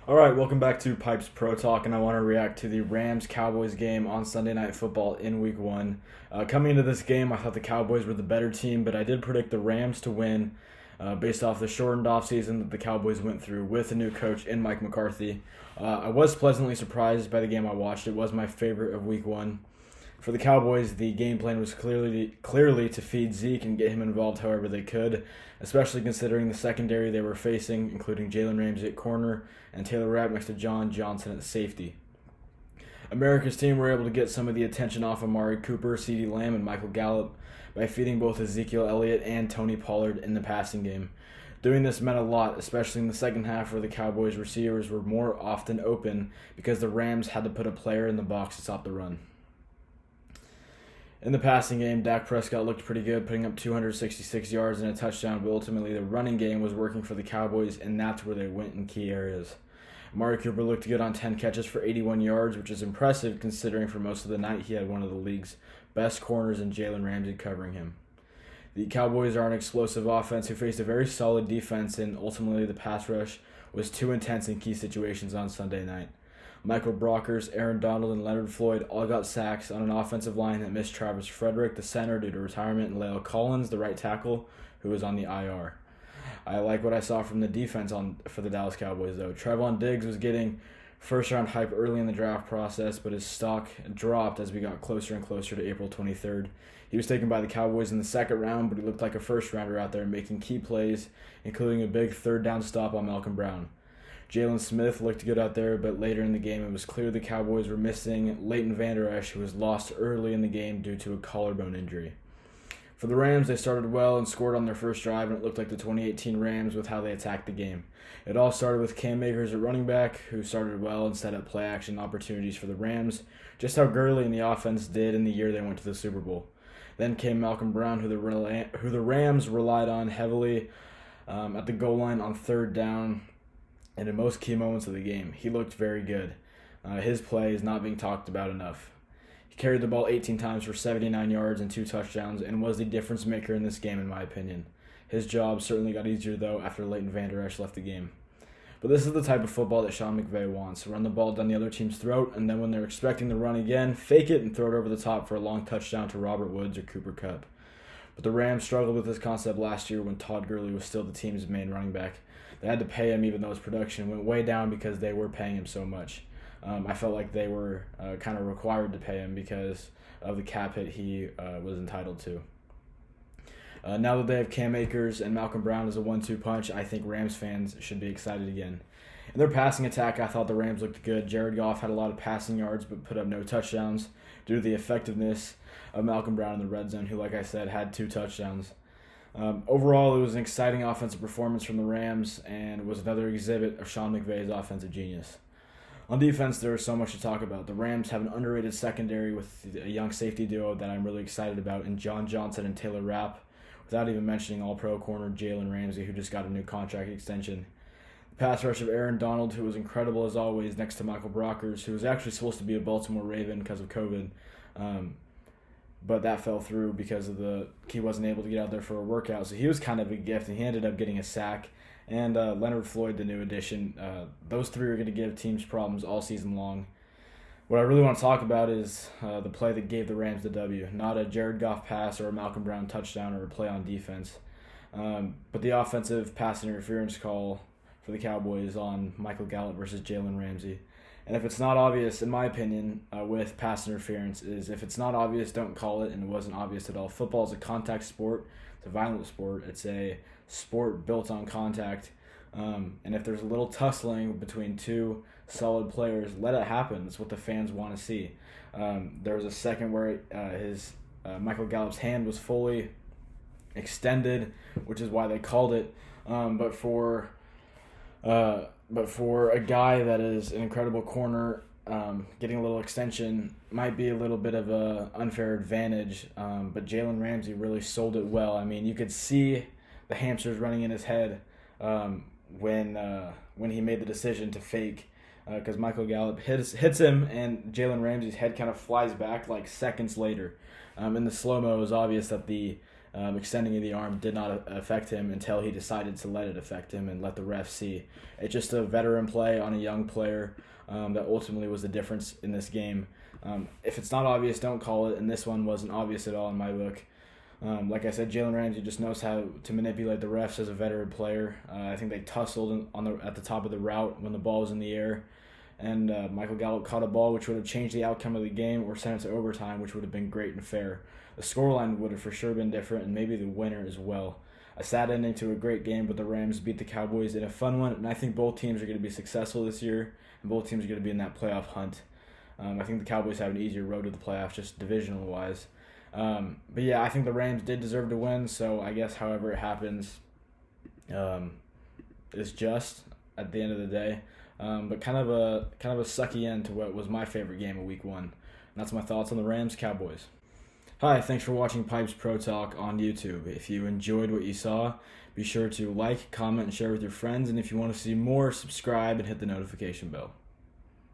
All right, welcome back to Pipes Pro Talk, and I want to react to the Rams-Cowboys game on Sunday Night Football in Week 1. Coming into this game, I thought the Cowboys were the better team, but I did predict the Rams to win based off the shortened offseason that the Cowboys went through with a new coach in Mike McCarthy. I was pleasantly surprised by the game I watched. It was my favorite of Week 1. For the Cowboys, the game plan was clearly to feed Zeke and get him involved however they could, especially considering the secondary they were facing, including Jalen Ramsey at corner and Taylor Rapp next to John Johnson at safety. America's team were able to get some of the attention off Amari Cooper, CeeDee Lamb, and Michael Gallup by feeding both Ezekiel Elliott and Tony Pollard in the passing game. Doing this meant a lot, especially in the second half where the Cowboys receivers were more often open because the Rams had to put a player in the box to stop the run. In the passing game, Dak Prescott looked pretty good, putting up 266 yards and a touchdown, but ultimately the running game was working for the Cowboys, and that's where they went in key areas. Amari Cooper looked good on 10 catches for 81 yards, which is impressive considering for most of the night he had one of the league's best corners in Jalen Ramsey covering him. The Cowboys are an explosive offense who faced a very solid defense, and ultimately the pass rush was too intense in key situations on Sunday night. Michael Brockers, Aaron Donald, and Leonard Floyd all got sacks on an offensive line that missed Travis Frederick, the center, due to retirement, and La'el Collins, the right tackle, who was on the IR. I like what I saw from the defense for the Dallas Cowboys, though. Trevon Diggs was getting first-round hype early in the draft process, but his stock dropped as we got closer and closer to April 23rd. He was taken by the Cowboys in the second round, but he looked like a first-rounder out there making key plays, including a big third-down stop on Malcolm Brown. Jalen Smith looked good out there, but later in the game it was clear the Cowboys were missing Leighton Vander Esch, who was lost early in the game due to a collarbone injury. For the Rams, they started well and scored on their first drive, and it looked like the 2018 Rams with how they attacked the game. It all started with Cam Akers at running back, who started well and set up play-action opportunities for the Rams, just how Gurley and the offense did in the year they went to the Super Bowl. Then came Malcolm Brown, who the Rams relied on heavily at the goal line on third down, and in most key moments of the game. He looked very good. His play is not being talked about enough. He carried the ball 18 times for 79 yards and 2 touchdowns and was the difference maker in this game, in my opinion. His job certainly got easier, though, after Leighton Vander Esch left the game. But this is the type of football that Sean McVay wants. Run the ball down the other team's throat, and then when they're expecting the run again, fake it and throw it over the top for a long touchdown to Robert Woods or Cooper Kupp. But the Rams struggled with this concept last year when Todd Gurley was still the team's main running back. They had to pay him even though his production went way down because they were paying him so much. I felt like they were kind of required to pay him because of the cap hit he was entitled to. Now that they have Cam Akers and Malcolm Brown as a 1-2 punch, I think Rams fans should be excited again. In their passing attack, I thought the Rams looked good. Jared Goff had a lot of passing yards but put up no touchdowns due to the effectiveness of Malcolm Brown in the red zone, who, like I said, had 2 touchdowns. Overall, it was an exciting offensive performance from the Rams and was another exhibit of Sean McVay's offensive genius. On defense, there was so much to talk about. The Rams have an underrated secondary with a young safety duo that I'm really excited about in John Johnson and Taylor Rapp, without even mentioning all-pro corner Jalen Ramsey, who just got a new contract extension. The pass rush of Aaron Donald, who was incredible as always, next to Michael Brockers, who was actually supposed to be a Baltimore Raven because of COVID. But that fell through because he wasn't able to get out there for a workout. So he was kind of a gift, and he ended up getting a sack. And Leonard Floyd, the new addition. Those three are going to give teams problems all season long. What I really want to talk about is the play that gave the Rams the W. Not a Jared Goff pass or a Malcolm Brown touchdown or a play on defense. But the offensive pass interference call for the Cowboys on Michael Gallup versus Jalen Ramsey. And if it's not obvious, in my opinion, with pass interference, is if it's not obvious, don't call it, and it wasn't obvious at all. Football is a contact sport. It's a violent sport. It's a sport built on contact. And if there's a little tussling between two solid players, let it happen. It's what the fans want to see. There was a second where Michael Gallup's hand was fully extended, which is why they called it. But for a guy that is an incredible corner, getting a little extension might be a little bit of an unfair advantage. But Jalen Ramsey really sold it well. I mean, you could see the hamsters running in his head when he made the decision to fake, because Michael Gallup hits him, and Jalen Ramsey's head kind of flies back like seconds later. In the slow-mo, it was obvious that the extending of the arm did not affect him until he decided to let it affect him and let the ref see. It's just a veteran play on a young player that ultimately was the difference in this game. If it's not obvious, don't call it, and this one wasn't obvious at all in my book. Like I said, Jalen Ramsey just knows how to manipulate the refs as a veteran player. I think they tussled at the top of the route when the ball was in the air, and Michael Gallup caught a ball which would have changed the outcome of the game or sent it to overtime, which would have been great and fair. The scoreline would have for sure been different, and maybe the winner as well. A sad ending to a great game, but the Rams beat the Cowboys in a fun one, and I think both teams are going to be successful this year, and both teams are going to be in that playoff hunt. I think the Cowboys have an easier road to the playoffs, just divisional-wise. But yeah, I think the Rams did deserve to win, so I guess however it happens is just at the end of the day. But kind of a sucky end to what was my favorite game of Week 1. And that's my thoughts on the Rams Cowboys. Hi, thanks for watching Pipes Pro Talk on YouTube. If you enjoyed what you saw, be sure to like, comment, and share with your friends. And if you want to see more, subscribe and hit the notification bell.